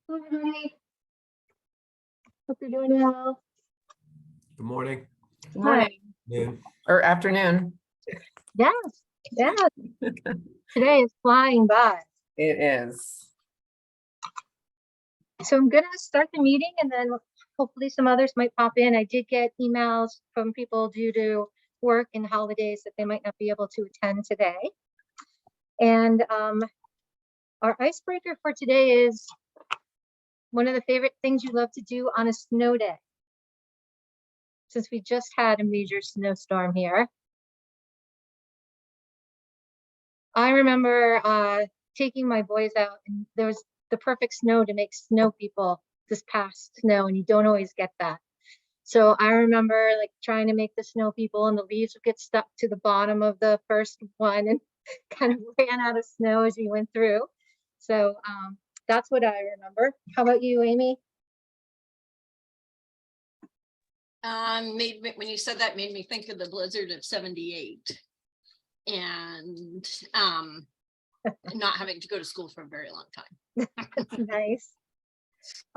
Hello, everybody. Hope you're doing well. Good morning. Good morning. Yeah. Or afternoon. Yes, yes. Today is flying by. It is. So I'm going to start the meeting and then hopefully some others might pop in. I did get emails from people due to work and holidays that they might not be able to attend today. And our icebreaker for today is one of the favorite things you love to do on a snow day. Since we just had a major snowstorm here. I remember taking my boys out, and there was the perfect snow to make snow people this past snow, and you don't always get that. So I remember like trying to make the snow people, and the leaves would get stuck to the bottom of the first one and kind of ran out of snow as we went through. So that's what I remember. How about you, Amy? When you said that, made me think of the blizzard of '78 and not having to go to school for a very long time. That's nice.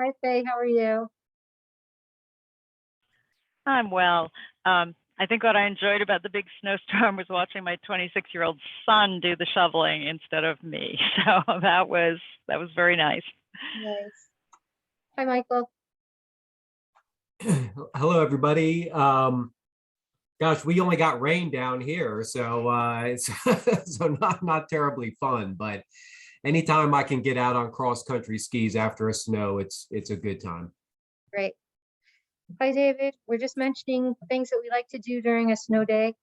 Hi, Faye, how are you? I'm well. I think what I enjoyed about the big snowstorm was watching my 26-year-old son do the shoveling instead of me. So that was very nice. Nice. Hi, Michael. Hello, everybody. Gosh, we only got rain down here, so so not terribly fun. But anytime I can get out on cross country skis after a snow, it's a good time. Great. Hi, David. We're just mentioning things that we like to do during a snow day.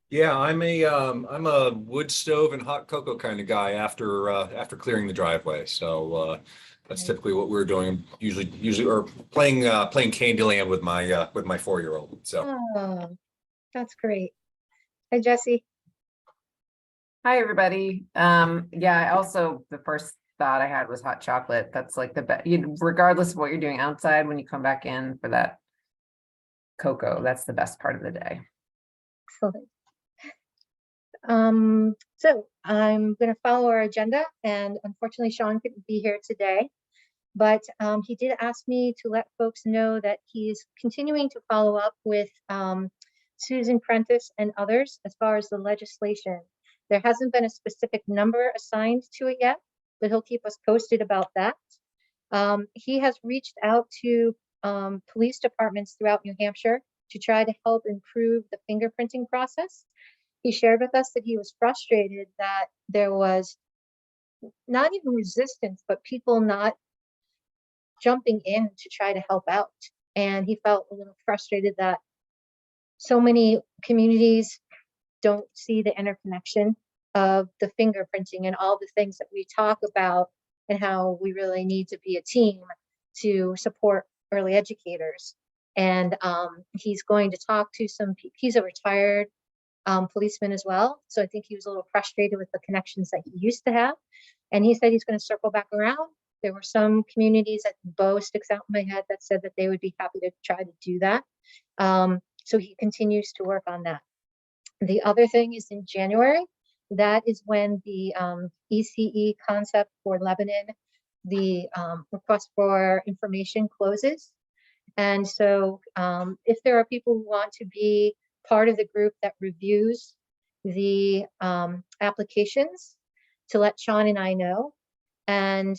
Yeah, I'm a wood stove and hot cocoa kind of guy after clearing the driveway. So that's typically what we're doing usually or playing Candyland with my 4-year-old. So Oh, that's great. Hi, Jesse. Hi, everybody. Yeah, also the first thought I had was hot chocolate. That's like the best, regardless of what you're doing outside, when you come back in for that cocoa, that's the best part of the day. Excellent. So I'm going to follow our agenda, and unfortunately Sean couldn't be here today, but he did ask me to let folks know that he's continuing to follow up with Susan Prentice and others as far as the legislation. There hasn't been a specific number assigned to it yet, but he'll keep us posted about that. He has reached out to police departments throughout New Hampshire to try to help improve the fingerprinting process. He shared with us that he was frustrated that there was not even resistance, but people not jumping in to try to help out. And he felt a little frustrated that so many communities don't see the interconnection of the fingerprinting and all the things that we talk about and how we really need to be a team to support early educators. And he's going to talk to he's a retired policeman as well. So I think he was a little frustrated with the connections that he used to have. And he said he's going to circle back around. There were some communities that Bo sticks out in my head that said that they would be happy to try to do that. So he continues to work on that. The other thing is in January, that is when the ECE concept for Lebanon, the request for information closes. And so if there are people who want to be part of the group that reviews the applications, to let Sean and I know. And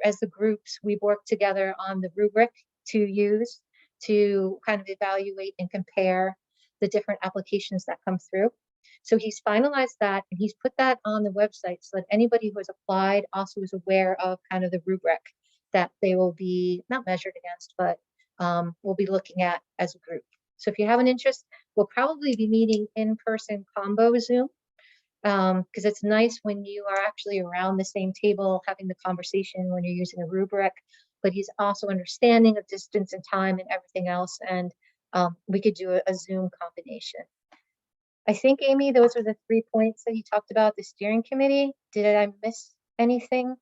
as the groups, we work together on the rubric to use to kind of evaluate and compare the different applications that come through. So he's finalized that, and he's put that on the website so that anybody who has applied also is aware of kind of the rubric that they will be not measured against, but we'll be looking at as a group. So if you have an interest, we'll probably be meeting in person combo Zoom, because it's nice when you are actually around the same table having the conversation when you're using a rubric, but he's also understanding of distance and time and everything else. And we could do a Zoom combination. I think, Amy, those are the 3 points that you talked about, the steering committee. Did I miss anything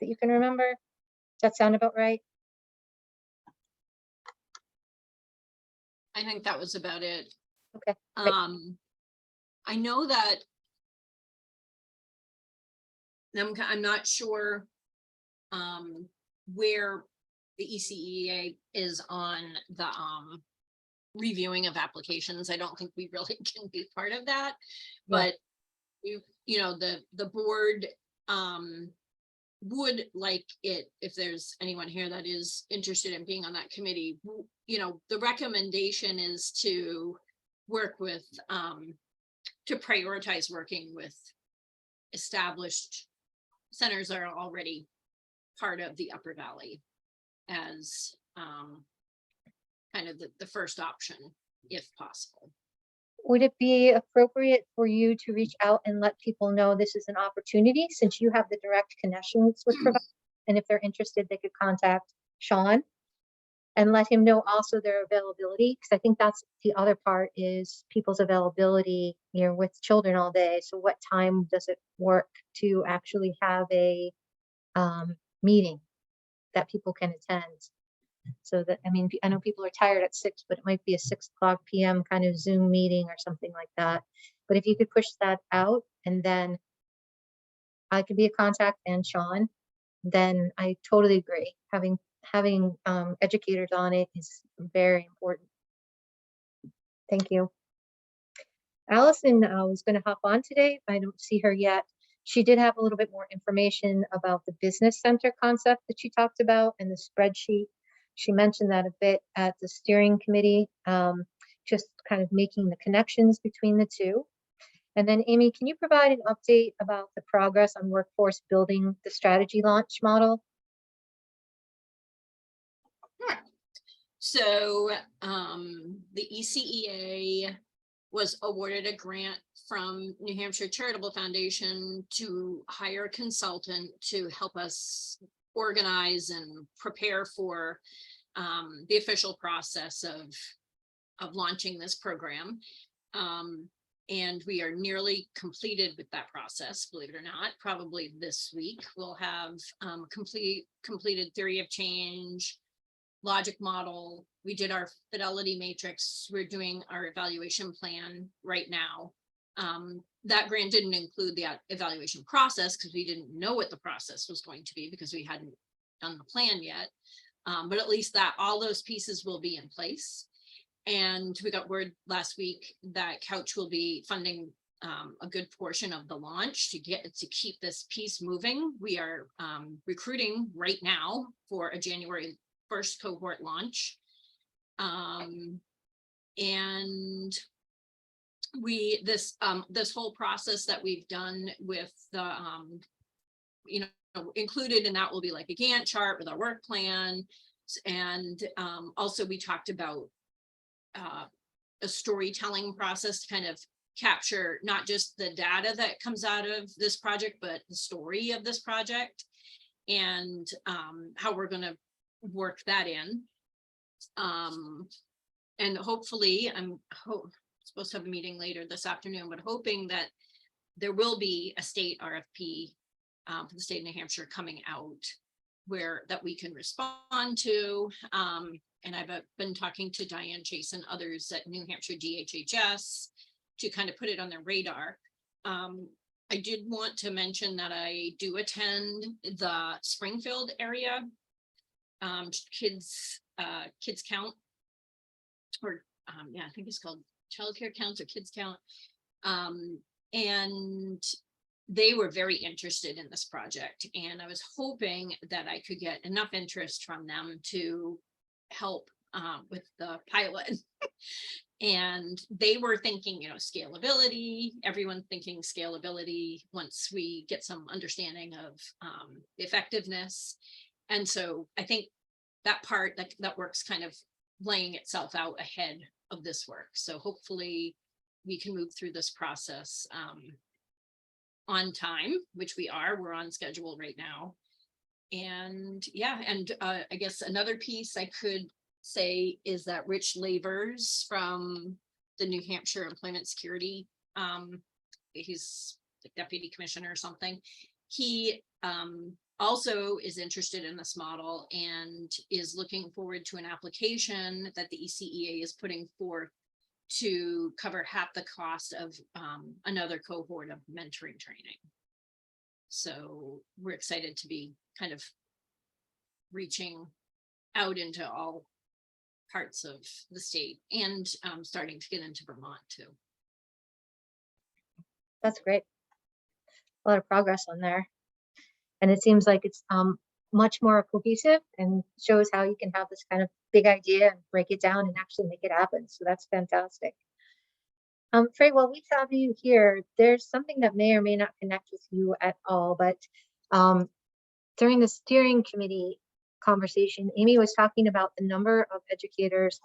that you can remember? Does that sound about right? I think that was about it. Okay. Great. I know that I'm not sure where the ECEA is on the reviewing of applications. I don't think we really can be part of that, but you know, the board would like it if there's anyone here that is interested in being on that committee. You know, the recommendation is to work with to prioritize working with established centers that are already part of the Upper Valley as kind of the first option, if possible. Would it be appropriate for you to reach out and let people know this is an opportunity, since you have the direct connections with providers? And if they're interested, they could contact Sean and let him know also their availability, because I think that's the other part, is people's availability. You're with children all day, so what time does it work to actually have a meeting that people can attend? So that, I mean, I know people are tired at 6, but it might be a 6:00 p.m. kind of Zoom meeting or something like that. But if you could push that out, and then I could be a contact and Sean, then I totally agree. Having educators on it is very important. Thank you. Allison was going to hop on today. I don't see her yet. She did have a little bit more information about the business center concept that she talked about and the spreadsheet. She mentioned that a bit at the steering committee, just kind of making the connections between the two. And then Amy, can you provide an update about the progress on workforce building the strategy launch model? Sure. So the ECEA was awarded a grant from New Hampshire Charitable Foundation to hire a consultant to help us organize and prepare for the official process of launching this program. And we are nearly completed with that process, believe it or not. Probably this week we'll have completed theory of change, logic model. We did our fidelity matrix. We're doing our evaluation plan right now. That grant didn't include the evaluation process because we didn't know what the process was going to be because we hadn't done the plan yet. But at least that all those pieces will be in place. And we got word last week that Couch will be funding a good portion of the launch to keep this piece moving. We are recruiting right now for a January 1st cohort launch. And this whole process that we've done with the included in that will be like a Gantt chart with our work plan. And also we talked about a storytelling process to kind of capture not just the data that comes out of this project, but the story of this project and how we're going to work that in. And hopefully I'm supposed to have a meeting later this afternoon, but hoping that there will be a state RFP for the state of New Hampshire coming out that we can respond to. And I've been talking to Diane Chase and others at New Hampshire DHHS to kind of put it on their radar. I did want to mention that I do attend the Springfield area kids count, or yeah, I think it's called childcare counts or kids count. And they were very interested in this project, and I was hoping that I could get enough interest from them to help with the pilot. And they were thinking, scalability, everyone thinking scalability once we get some understanding of the effectiveness. And so I think that part that works kind of laying itself out ahead of this work. So hopefully we can move through this process on time, which we're on schedule right now. And yeah, and I guess another piece I could say is that Rich Lavers from the New Hampshire Employment Security, he's the deputy commissioner or something. He also is interested in this model and is looking forward to an application that the ECEA is putting forth to cover half the cost of another cohort of mentoring training. So we're excited to be kind of reaching out into all parts of the state and starting to get into Vermont too. That's great. A lot of progress on there. And it seems like it's much more cohesive and shows how you can have this kind of big idea and break it down and actually make it happen. So that's fantastic. Frey, while we have you here, there's something that may or may not connect with you at all, but during the steering committee conversation, Amy was talking about the number of educators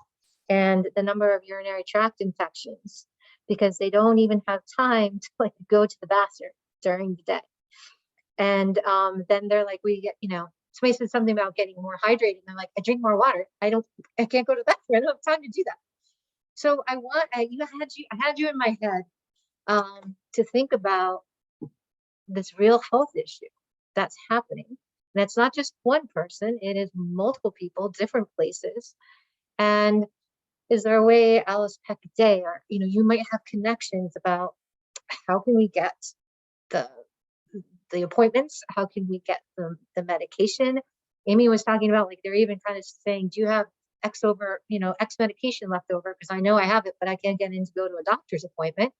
and the number of urinary tract infections, because they don't even have time to like go to the bathroom during the day. And then they're like, we get, you know, somebody said something about getting more hydrated. And they're like, I drink more water. I can't go to the bathroom. I don't have time to do that. So I had you in my head to think about this real health issue that's happening. And it's not just one person, it is multiple people, different places. And is there a way, Alice Peck Day, or you might have connections about how can we get the appointments? How can we get the medication? Amy was talking about like they're even kind of saying, do you have X medication left over? Because I know I have it, but I can't get in to go to a doctor's appointment.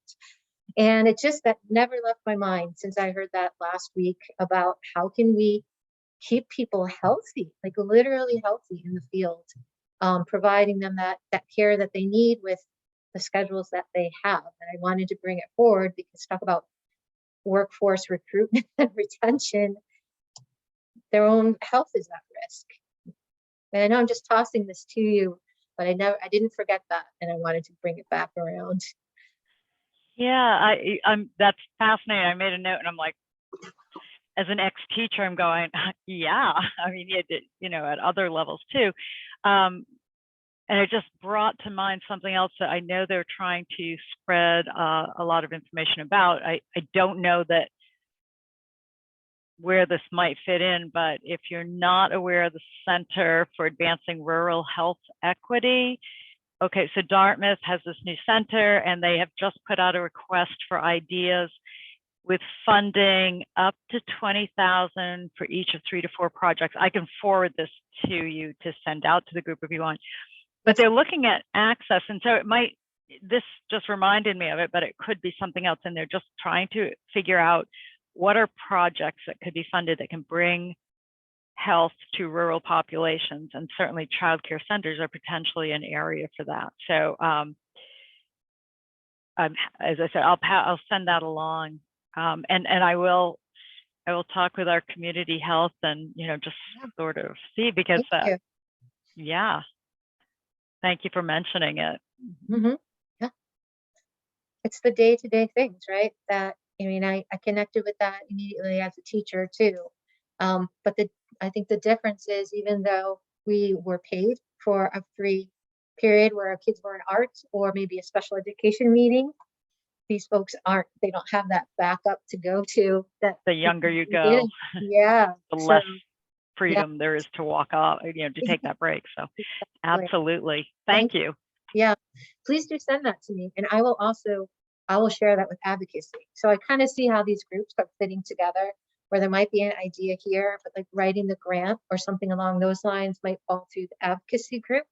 And it just that never left my mind since I heard that last week about how can we keep people healthy, like literally healthy in the field, providing them that care that they need with the schedules that they have. And I wanted to bring it forward because talk about workforce recruitment and retention, their own health is at risk. And I know I'm just tossing this to you, but I didn't forget that, and I wanted to bring it back around. Yeah, that's fascinating. I made a note, and I'm like, as an ex-teacher, I'm going, yeah. I mean, at other levels too. And it just brought to mind something else that I know they're trying to spread a lot of information about. I don't know that where this might fit in, but if you're not aware of the Center for Advancing Rural Health Equity, okay, so Dartmouth has this new center, and they have just put out a request for ideas with funding up to $20,000 for each of 3 to 4 projects. I can forward this to you to send out to the group if you want. But they're looking at access, and so this just reminded me of it, but it could be something else, and they're just trying to figure out what are projects that could be funded that can bring health to rural populations, and certainly childcare centers are potentially an area for that. So as I said, I'll send that along, and I will talk with our community health and just sort of see, because yeah. Thank you for mentioning it. Mm-hmm. Yeah. It's the day-to-day things, right? That, I connected with that immediately as a teacher too. But I think the difference is, even though we were paid for a free period where our kids were in arts or maybe a special education meeting, these folks they don't have that backup to go to. That the younger you go, yeah, the less freedom there is to walk off, to take that break. So absolutely. Thank you. Yeah, please do send that to me. And I will share that with advocacy. So I kind of see how these groups are fitting together, where there might be an idea here, but like writing the grant or something along those lines might fall through the advocacy group.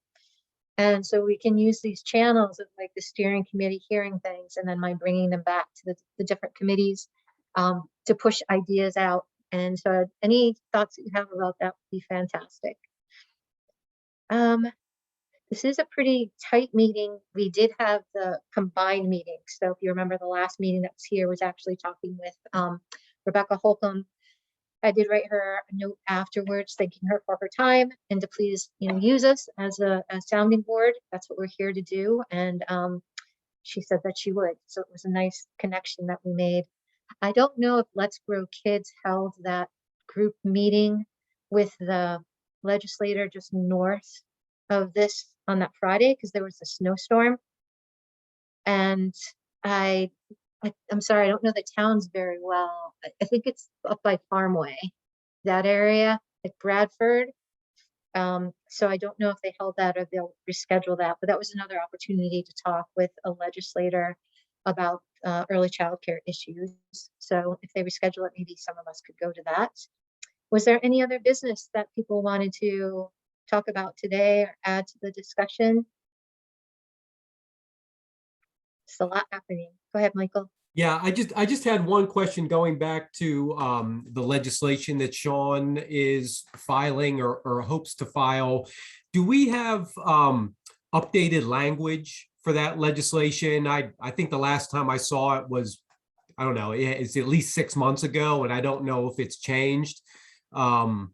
And so we can use these channels of like the steering committee hearing things, and then my bringing them back to the different committees to push ideas out. And so any thoughts that you have about that would be fantastic. This is a pretty tight meeting. We did have the combined meeting. So if you remember, the last meeting that was here was actually talking with Rebecca Holcomb. I did write her a note afterwards, thanking her for her time and to please, use us as a sounding board. That's what we're here to do. And she said that she would. So it was a nice connection that we made. I don't know if Let's Grow Kids held that group meeting with the legislator just north of this on that Friday, because there was a snowstorm. And I'm sorry, I don't know the towns very well. I think it's up by Farmway, that area, like Bradford. So I don't know if they held that or they'll reschedule that, but that was another opportunity to talk with a legislator about early childcare issues. So if they reschedule it, maybe some of us could go to that. Was there any other business that people wanted to talk about today or add to the discussion? It's a lot happening. Go ahead, Michael. Yeah, I just had one question going back to the legislation that Sean is filing or hopes to file. Do we have updated language for that legislation? I think the last time I saw it was, I don't know, it's at least 6 months ago, and I don't know if it's changed. I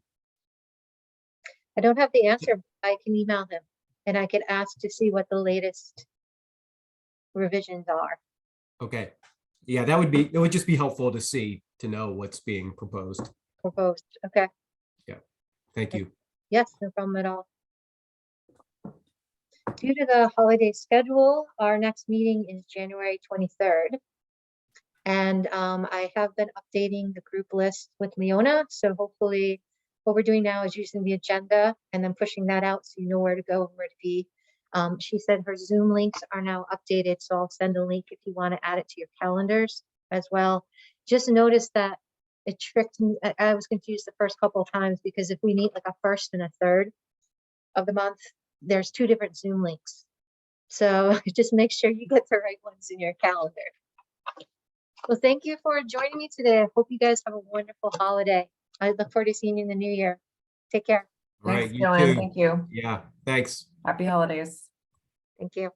don't have the answer. But I can email him and I could ask to see what the latest revisions are. Okay. Yeah, it would just be helpful to see, to know what's being proposed. Proposed. Okay. Thank you. Yes, no problem at all. Due to the holiday schedule, our next meeting is January 23rd. And I have been updating the group list with Leona. So hopefully what we're doing now is using the agenda and then pushing that out so you know where to go and where to be. She said her Zoom links are now updated, so I'll send a link if you want to add it to your calendars as well. Just notice that it tricked me. I was confused the first couple of times because if we meet like a first and a third of the month, there's 2 different Zoom links. So just make sure you get the right ones in your calendar. Well, thank you for joining me today. I hope you guys have a wonderful holiday. I look forward to seeing you in the new year. Take care. All right, Thanks, you Dylan. too. Thank you. Yeah, thanks. Happy holidays. Thank you.